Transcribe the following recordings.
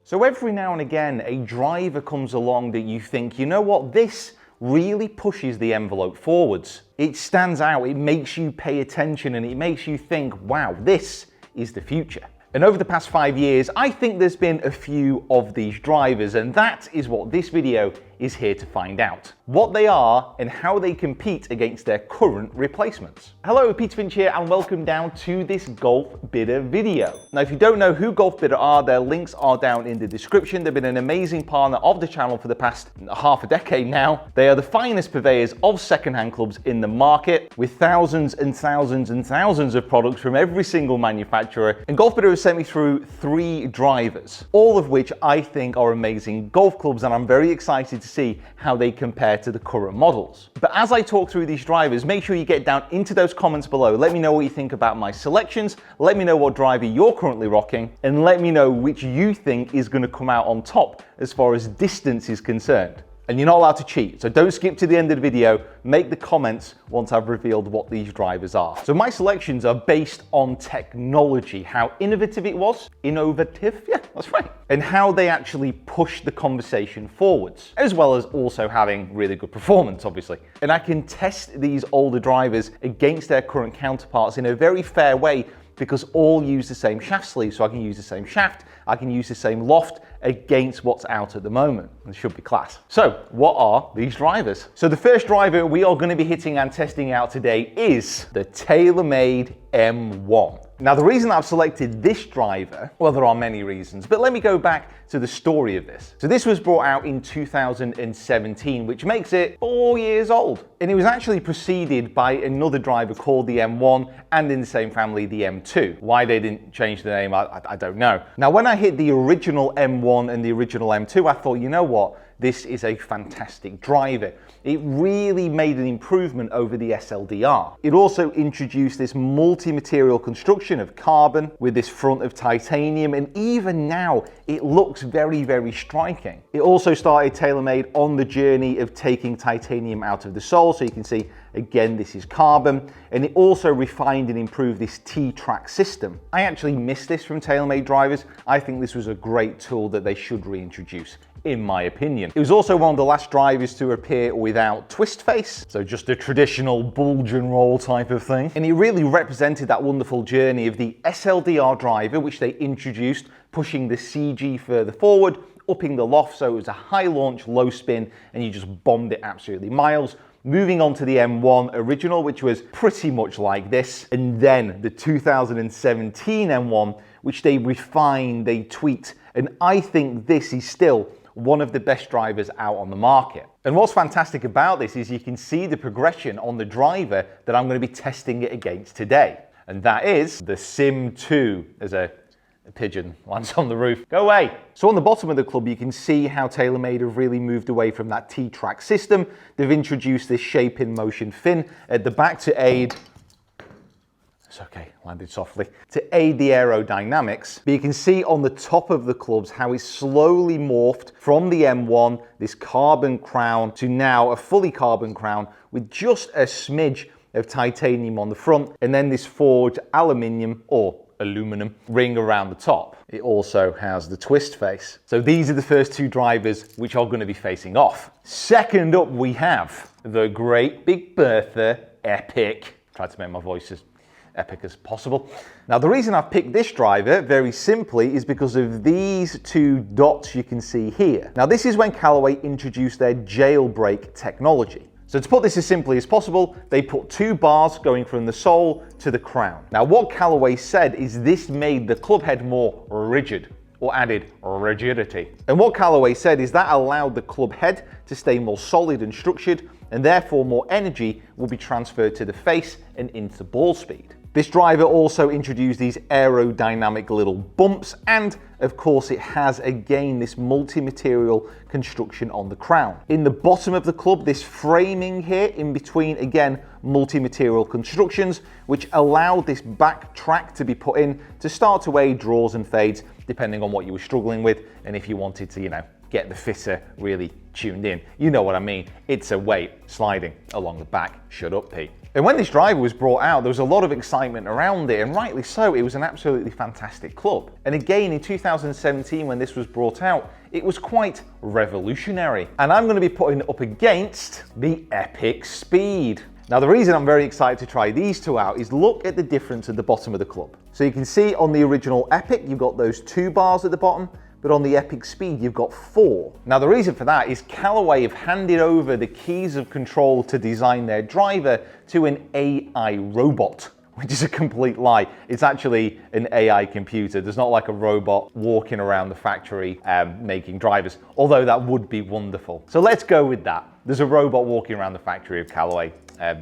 So every now and again, a driver comes along that you think, you know what, this really pushes the envelope forwards. It stands out, it makes you pay attention, and it makes you think, wow, this is the future. And over the past 5 years, I think there's been a few of these drivers, and that is what this video is here to find out. What they are and how they compete against their current replacements. Hello, Peter Finch here, and welcome down to this Golf Bidder video. Now, if you don't know who Golf Bidder are, their links are down in the description. They've been an amazing partner of the channel for the past half a decade now. They are the finest purveyors of secondhand clubs in the market, with thousands and thousands and thousands of products from every single manufacturer. And Golf Bidder has sent me through 3 drivers, all of which I think are amazing golf clubs, and I'm very excited to see how they compare to the current models. But as I talk through these drivers, make sure you get down into those comments below. Let me know what you think about my selections, let me know what driver you're currently rocking, and let me know which you think is going to come out on top as far as distance is concerned. And you're not allowed to cheat, so don't skip to the end of the video. Make the comments once I've revealed what these drivers are. So my selections are based on technology, how innovative it was, innovative, yeah, that's right, and how they actually push the conversation forwards, as well as also having really good performance, obviously. And I can test these older drivers against their current counterparts in a very fair way, because all use the same shaft sleeve. So I can use the same shaft, I can use the same loft against what's out at the moment. It should be class. So what are these drivers? So the first driver we are going to be hitting and testing out today is the TaylorMade M1. Now, the reason I've selected this driver, well, there are many reasons, but let me go back to the story of this. So this was brought out in 2017, which makes it 4 years old. And it was actually preceded by another driver called the M1, and in the same family, the M2. Why they didn't change the name, I don't know. Now, when I hit the original M1 and the original M2, I thought, you know what? This is a fantastic driver. It really made an improvement over the SLDR. It also introduced this multi-material construction of carbon with this front of titanium, and even now it looks very, very striking. It also started TaylorMade on the journey of taking titanium out of the sole, so you can see again this is carbon, and it also refined and improved this T-track system. I actually missed this from TaylorMade drivers. I think this was a great tool that they should reintroduce, in my opinion. It was also one of the last drivers to appear without twist face, so just a traditional bulge and roll type of thing. And it really represented that wonderful journey of the SLDR driver, which they introduced, pushing the CG further forward, upping the loft so it was a high launch, low spin, and you just bombed it absolutely miles. Moving on to the M1 original, which was pretty much like this, and then the 2017 M1, which they refined, they tweaked, and I think this is still one of the best drivers out on the market. And what's fantastic about this is you can see the progression on the driver that I'm going to be testing it against today. And that is the Sim 2, as a pigeon lands on the roof. Go away. So on the bottom of the club, you can see how TaylorMade have really moved away from that T-track system. They've introduced this shape in motion fin at the back to aid, it's okay, landed softly, to aid the aerodynamics. But you can see on the top of the clubs how it's slowly morphed from the M1, this carbon crown, to now a fully carbon crown with just a smidge of titanium on the front, and then this forged aluminium or aluminum ring around the top. It also has the twist face. So these are the first 2 drivers which are going to be facing off. Second up, we have the Great Big Bertha Epic. Tried to make my voice as epic as possible. Now, the reason I've picked this driver, very simply, is because of these 2 dots you can see here. Now, this is when Callaway introduced their jailbreak technology. So to put this as simply as possible, they put 2 bars going from the sole to the crown. Now, what Callaway said is this made the club head more rigid, or added rigidity. And what Callaway said is that allowed the club head to stay more solid and structured, and therefore more energy will be transferred to the face and into ball speed. This driver also introduced these aerodynamic little bumps, and of course it has again this multi-material construction on the crown. In the bottom of the club, this framing here in between, again, multi-material constructions, which allowed this back track to be put in to start to aid draws and fades, depending on what you were struggling with, and if you wanted to, get the fitter really tuned in. You know what I mean. It's a weight sliding along the back. Shut up, Pete. And when this driver was brought out, there was a lot of excitement around it, and rightly so. It was an absolutely fantastic club. And again, in 2017, when this was brought out, it was quite revolutionary. And I'm going to be putting it up against the Epic Speed. Now, the reason I'm very excited to try these two out is look at the difference at the bottom of the club. So you can see on the original Epic, you've got those 2 bars at the bottom, but on the Epic Speed, you've got 4. Now, the reason for that is Callaway have handed over the keys of control to design their driver to an AI robot, which is a complete lie. It's actually an AI computer. There's not like a robot walking around the factory making drivers, although that would be wonderful. So let's go with that. There's a robot walking around the factory of Callaway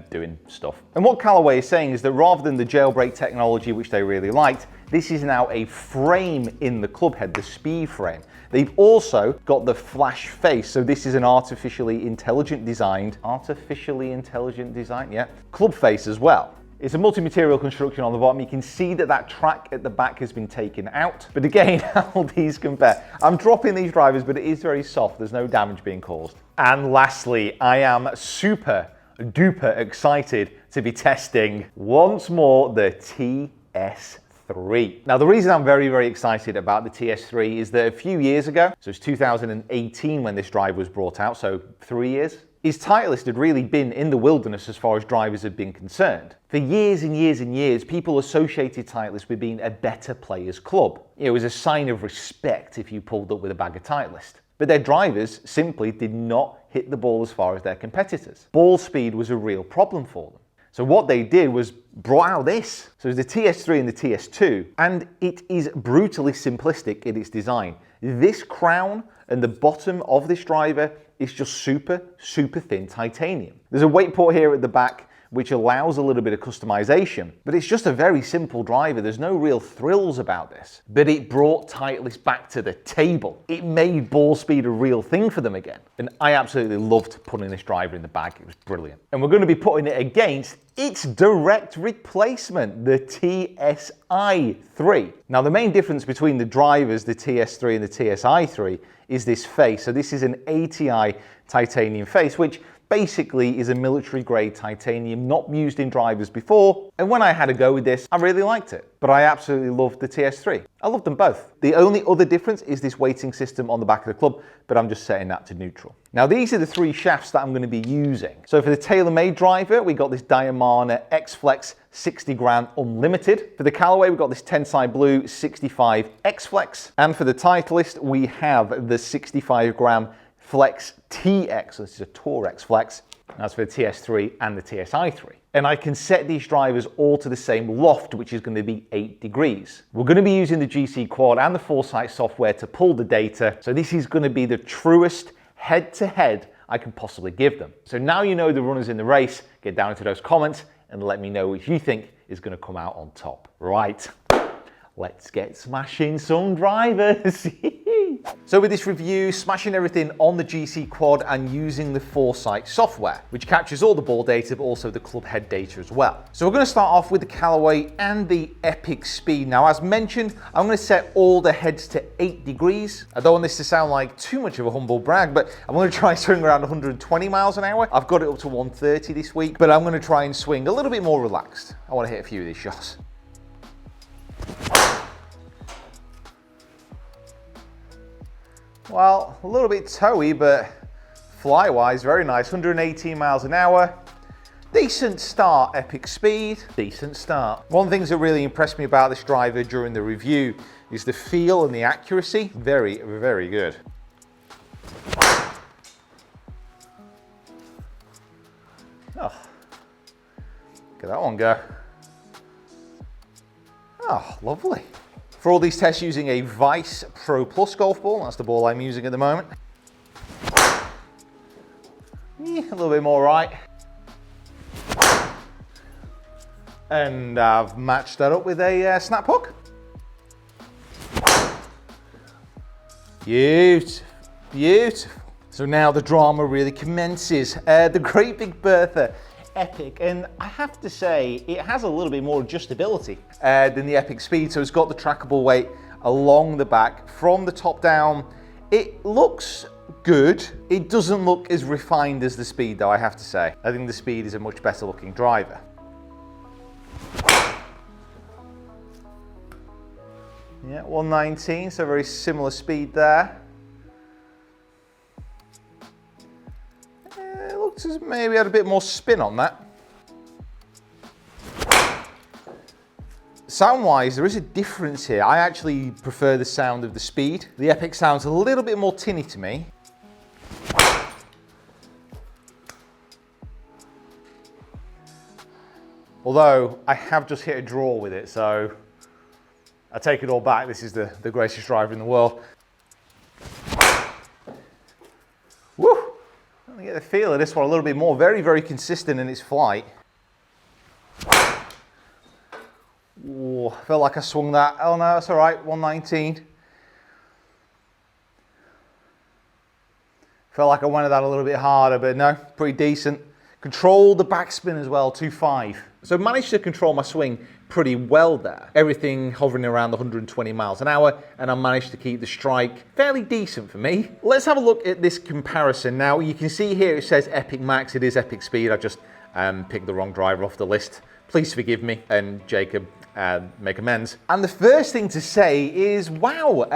doing stuff. And what Callaway is saying is that rather than the jailbreak technology, which they really liked, this is now a frame in the club head, the speed frame. They've also got the flash face. So this is an artificially intelligent design, yeah, club face as well. It's a multi-material construction on the bottom. You can see that that track at the back has been taken out. But again, how these compare? I'm dropping these drivers, but it is very soft. There's no damage being caused. And lastly, I am super duper excited to be testing once more the TS3. Now, the reason I'm very, very excited about the TS3 is that a few years ago, so it's 2018 when this driver was brought out, so 3 years, his Titleist had really been in the wilderness as far as drivers had been concerned. For years and years and years, people associated Titleist with being a better players club. It was a sign of respect if you pulled up with a bag of Titleist. But their drivers simply did not hit the ball as far as their competitors. Ball speed was a real problem for them. So what they did was brought out this. So it's the TS3 and the TS2, and it is brutally simplistic in its design. This crown and the bottom of this driver is just super, super thin titanium. There's a weight port here at the back, which allows a little bit of customization, but it's just a very simple driver. There's no real thrills about this, but it brought Titleist back to the table. It made ball speed a real thing for them again. And I absolutely loved putting this driver in the bag. It was brilliant. And we're going to be putting it against its direct replacement, the TSI3. Now, the main difference between the drivers, the TS3 and the TSI3, is this face. So this is an ATI titanium face, which basically is a military grade titanium, not used in drivers before. And when I had a go with this, I really liked it. But I absolutely loved the TS3. I loved them both. The only other difference is this weighting system on the back of the club, but I'm just setting that to neutral. Now, these are the 3 shafts that I'm going to be using. So for the TaylorMade driver, we got this Diamana X-Flex 60 gram unlimited. For the Callaway, we've got this Tensai Blue 65 X-Flex. And for the Titleist, we have the 65 gram Flex TX, so this is a Tour-X Flex. That's for the TS3 and the TSI3. And I can set these drivers all to the same loft, which is going to be 8 degrees. We're going to be using the GC Quad and the Foresight software to pull the data, so this is going to be the truest head-to-head I can possibly give them. So now you know the runners in the race, get down into those comments and let me know which you think is going to come out on top. Right, let's get smashing some drivers. So with this review, smashing everything on the GC Quad and using the Foresight software, which captures all the ball data, but also the club head data as well. So we're going to start off with the Callaway and the Epic Speed. Now, as mentioned, I'm going to set all the heads to 8 degrees. I don't want this to sound like too much of a humble brag, but I'm going to try and swing around 120 miles an hour. I've got it up to 130 this week, but I'm going to try and swing a little bit more relaxed. I want to hit a few of these shots. Well, a little bit toey, but fly-wise, very nice. 118 miles an hour. Decent start, Epic Speed. Decent start. One of the things that really impressed me about this driver during the review is the feel and the accuracy. Very, very good. Oh, look at that one go. Oh, lovely. For all these tests, using a Vice Pro Plus golf ball. That's the ball I'm using at the moment. Yeah, a little bit more right. And I've matched that up with a snap hook. Beautiful, beautiful. So now the drama really commences. The Great Big Bertha Epic, and I have to say it has a little bit more adjustability than the Epic Speed. So it's got the trackable weight along the back from the top down. It looks good. It doesn't look as refined as the Speed though, I have to say. I think the Speed is a much better looking driver. Yeah, 119, so very similar speed there. It looks as maybe had a bit more spin on that. Sound-wise, there is a difference here. I actually prefer the sound of the Speed. The Epic sounds a little bit more tinny to me. Although, I have just hit a draw with it, so I take it all back. This is the greatest driver in the world. Woo! I get the feel of this one a little bit more. Very, very consistent in its flight. Ooh, I felt like I swung that. Oh no, that's all right, 119. Felt like I went at that a little bit harder, but no, pretty decent. Controlled the backspin as well, 2.5. So managed to control my swing pretty well there. Everything hovering around the 120 miles an hour, and I managed to keep the strike fairly decent for me. Let's have a look at this comparison. Now, you can see here it says Epic Max, it is Epic Speed. I just picked the wrong driver off the list. Please forgive me, and Jacob, make amends. And the first thing to say is, wow,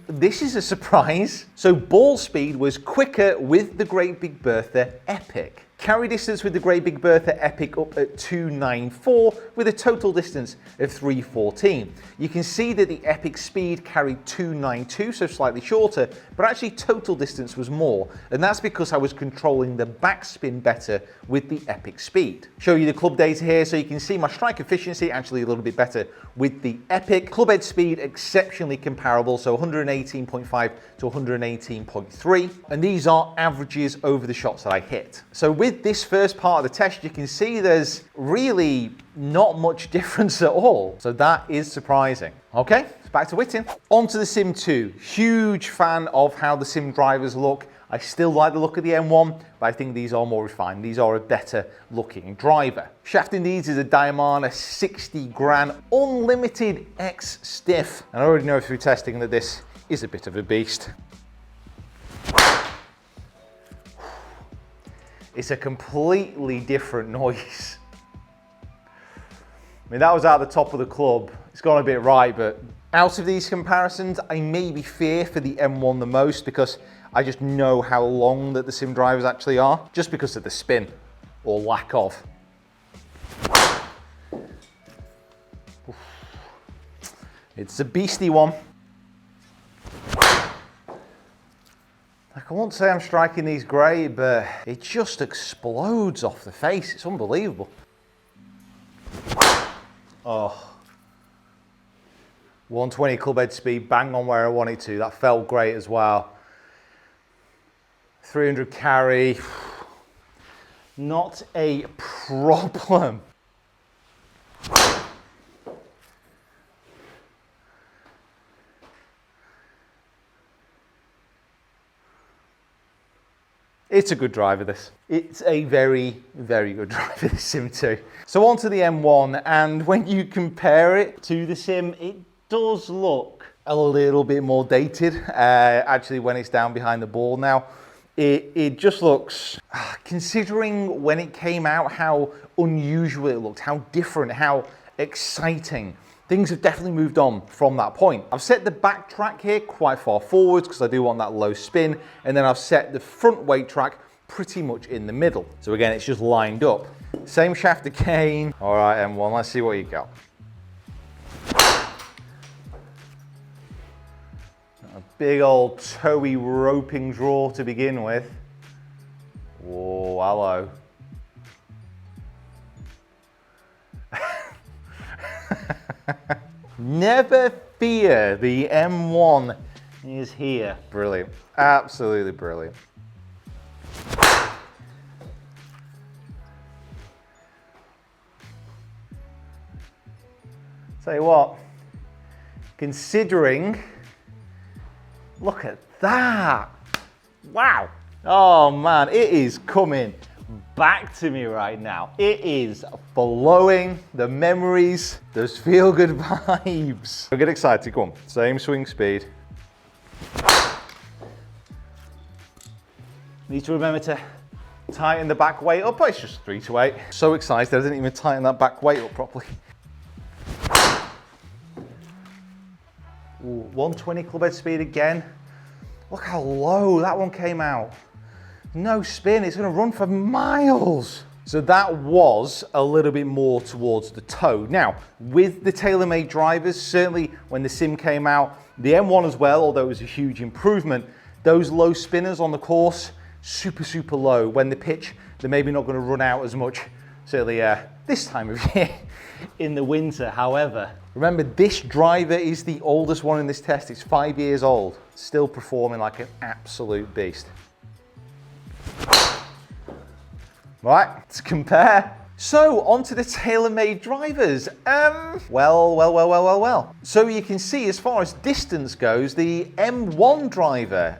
this is a surprise. So ball speed was quicker with the Great Big Bertha Epic. Carry distance with the Great Big Bertha Epic up at 294 with a total distance of 314. You can see that the Epic Speed carried 292, so slightly shorter, but actually total distance was more. And that's because I was controlling the backspin better with the Epic Speed. Show you the club data here so you can see my strike efficiency actually a little bit better with the Epic. Club head speed exceptionally comparable, so 118.5 to 118.3. And these are averages over the shots that I hit. So with this first part of the test, you can see there's really not much difference at all. So that is surprising. Okay, back to Whitting. On to the Sim 2. Huge fan of how the Sim drivers look. I still like the look of the M1, but I think these are more refined. These are a better looking driver. Shaft in these is a Diamana 60 Grand Unlimited X Stiff. And I already know through testing that this is a bit of a beast. It's a completely different noise. I mean, that was out the top of the club. It's gone a bit right, but out of these comparisons, I maybe fear for the M1 the most because I just know how long that the Sim drivers actually are, just because of the spin, or lack of. It's a beastie one. Like, I won't say I'm striking these great, but it just explodes off the face. It's unbelievable. Oh. 120 club head speed, bang on where I want it to. That felt great as well. 300 carry, not a problem. It's a good driver, this. It's a very, very good driver, this Sim 2. So on to the M1, and when you compare it to the Sim, it does look a little bit more dated, actually, when it's down behind the ball now. It just looks, considering when it came out, how unusual it looked, how different, how exciting. Things have definitely moved on from that point. I've set the back track here quite far forwards because I do want that low spin, and then I've set the front weight track pretty much in the middle. So again, it's just lined up. Same shaft again. All right, M1, let's see what you got. A big old toey roping draw to begin with. Whoa, hello. Never fear, the M1 is here. Brilliant, absolutely brilliant. Tell you what, considering, look at that. Wow. Oh man, it is coming back to me right now. It is flowing, the memories, those feel-good vibes. I'll get excited, go on. Same swing speed. Need to remember to tighten the back weight up. Oh, it's just 3 to 8. So excited, I didn't even tighten that back weight up properly. Ooh, 120 club head speed again. Look how low that one came out. No spin, it's gonna run for miles. So that was a little bit more towards the toe. Now, with the TaylorMade drivers, certainly when the Sim came out, the M1 as well, although it was a huge improvement, those low spinners on the course, super, super low. When the pitch, they're maybe not gonna run out as much, certainly this time of year in the winter. However, remember this driver is the oldest one in this test. It's 5 years old, still performing like an absolute beast. Right, let's compare. So, onto the TaylorMade drivers. Well. So you can see as far as distance goes, the M1 driver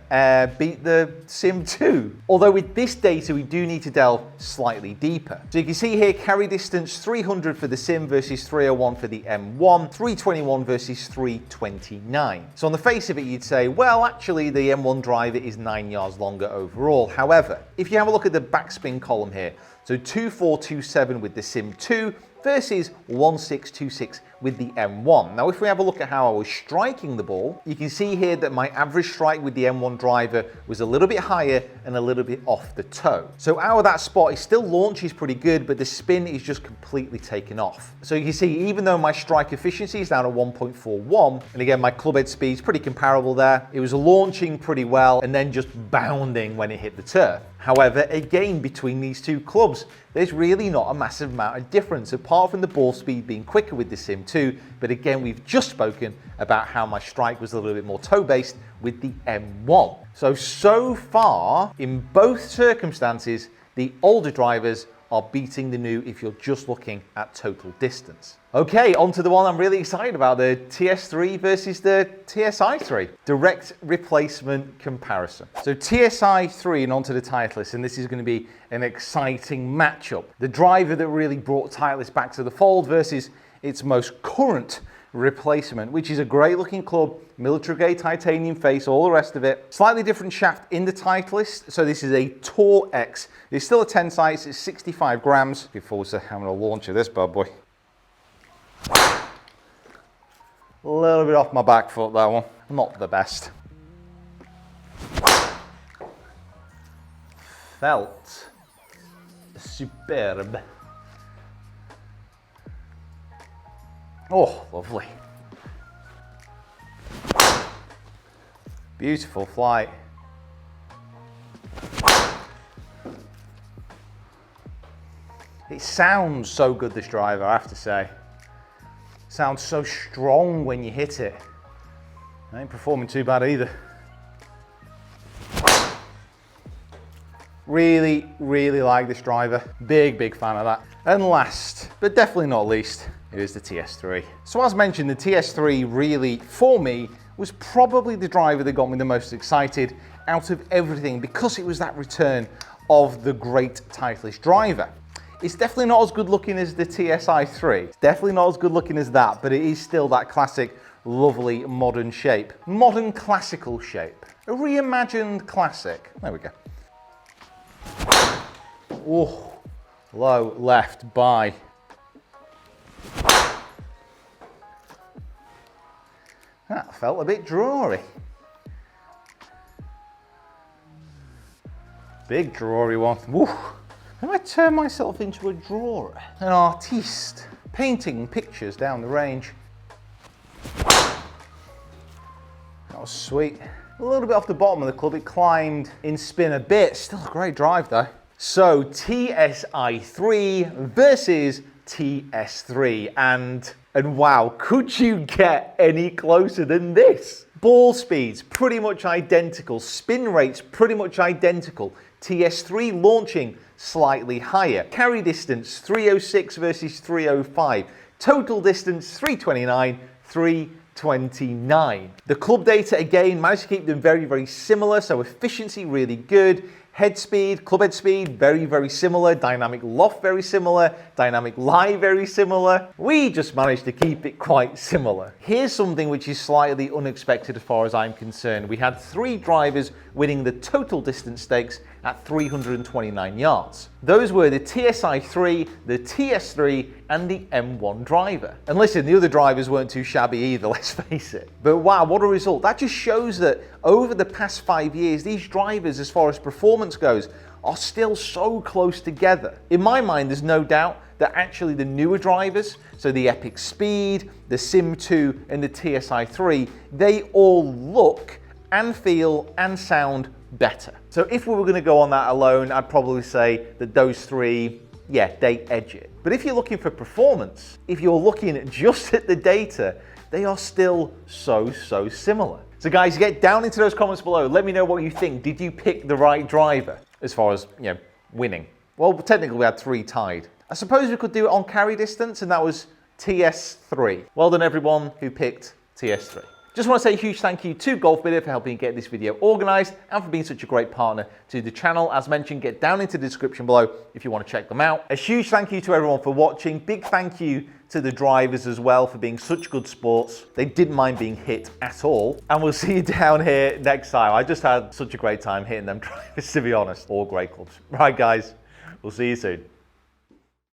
beat the Sim 2. Although with this data, we do need to delve slightly deeper. So you can see here, carry distance 300 for the Sim versus 301 for the M1, 321 versus 329. So on the face of it, you'd say, well, actually the M1 driver is 9 yards longer overall. However, if you have a look at the backspin column here, so 2427 with the Sim 2 versus 1626 with the M1. Now, if we have a look at how I was striking the ball, you can see here that my average strike with the M1 driver was a little bit higher and a little bit off the toe. So out of that spot, it still launches pretty good, but the spin is just completely taken off. So you can see, even though my strike efficiency is down at 1.41, and again, my club head speed is pretty comparable there, it was launching pretty well and then just bounding when it hit the turf. However, again, between these two clubs, there's really not a massive amount of difference, apart from the ball speed being quicker with the Sim 2. But again, we've just spoken about how my strike was a little bit more toe-based with the M1. So far, in both circumstances, the older drivers are beating the new if you're just looking at total distance. Okay, on to the one I'm really excited about, the TS3 versus the TSI3. Direct replacement comparison. So TSI3 and onto the Titleist, and this is going to be an exciting matchup. The driver that really brought Titleist back to the fold versus its most current replacement, which is a great looking club, military grade titanium face, all the rest of it. Slightly different shaft in the Titleist. So this is a Tour X. It's still a 10 size, it's 65 grams. Before we having a launch of this bad boy. A little bit off my back foot, that one. Not the best. Felt superb. Oh, lovely. Beautiful flight. It sounds so good, this driver, I have to say. Sounds so strong when you hit it. I ain't performing too bad either. Really, really like this driver. Big fan of that. And last, but definitely not least, is the TS3. So as mentioned, the TS3 really, for me, was probably the driver that got me the most excited out of everything, because it was that return of the great Titleist driver. It's definitely not as good looking as the TSI3. It's definitely not as good looking as that, but it is still that classic, lovely, modern shape. Modern classical shape. A reimagined classic. There we go. Oh, low left by. That felt a bit drawery. Big drawery one. Woo. Have I turned myself into a drawer? An artiste, painting pictures down the range. That was sweet. A little bit off the bottom of the club, it climbed in spin a bit. Still a great drive though. So TSI3 versus TS3, and wow, could you get any closer than this? Ball speeds pretty much identical, spin rates pretty much identical. TS3 launching slightly higher. Carry distance 306 versus 305. Total distance 329, 329. The club data again managed to keep them very similar, so efficiency really good. Head speed, club head speed, very, very similar. Dynamic loft, very similar. Dynamic lie, very similar. We just managed to keep it quite similar. Here's something which is slightly unexpected as far as I'm concerned. We had 3 drivers winning the total distance stakes at 329 yards. Those were the TSI-3, the TS3, and the M1 driver. And listen, the other drivers weren't too shabby either, let's face it. But wow, what a result. That just shows that over the past 5 years, these drivers, as far as performance goes, are still so close together. In my mind, there's no doubt that actually the newer drivers, so the Epic Speed, the Sim 2, and the TSI-3, they all look and feel and sound better. So if we were going to go on that alone, I'd probably say that those 3, yeah, they edge it. But if you're looking for performance, if you're looking just at the data, they are still so similar. So guys, get down into those comments below. Let me know what you think. Did you pick the right driver as far as, you know, winning? Well, technically we had 3 tied. I suppose we could do it on carry distance, and that was TS3. Well done everyone who picked TS3. Just want to say a huge thank you to Golf Bidder for helping get this video organised and for being such a great partner to the channel. As mentioned, get down into the description below if you want to check them out. A huge thank you to everyone for watching. Big thank you to the drivers as well for being such good sports. They didn't mind being hit at all. And we'll see you down here next time. I just had such a great time hitting them drivers, to be honest. All great clubs. Right, guys, we'll see you soon.